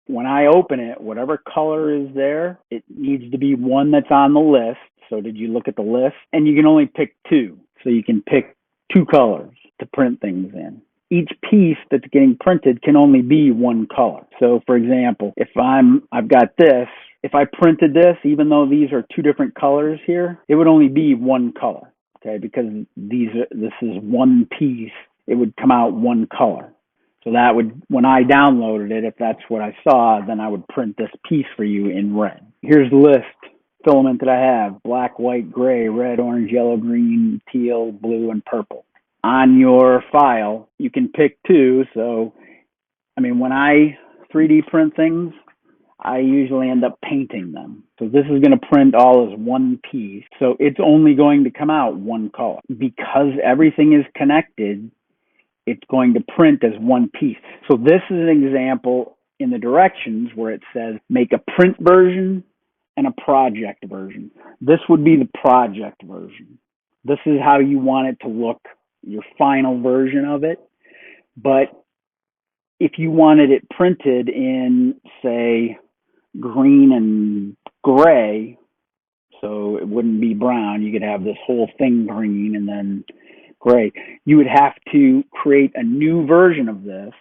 when I open it, whatever color is there, it needs to be one that's on the list. So did you look at the list? And you can only pick two. So you can pick two colors to print things in. Each piece that's getting printed can only be one color. So for example, if I've got this, if I printed this, even though these are two different colors here, it would only be one color, okay? Because this is one piece, it would come out one color. So that would, when I downloaded it, if that's what I saw, then I would print this piece for you in red. Here's the list filament that I have: black, white, gray, red, orange, yellow, green, teal, blue, and purple. On your file, you can pick two. So, I mean, when I 3D print things, I usually end up painting them. So this is going to print all as one piece. So it's only going to come out one color. Because everything is connected, it's going to print as one piece. So this is an example in the directions where it says make a print version and a project version. This would be the project version. This is how you want it to look, your final version of it. But if you wanted it printed in, say, green and gray, so it wouldn't be brown, you could have this whole thing green and then gray, you would have to create a new version of this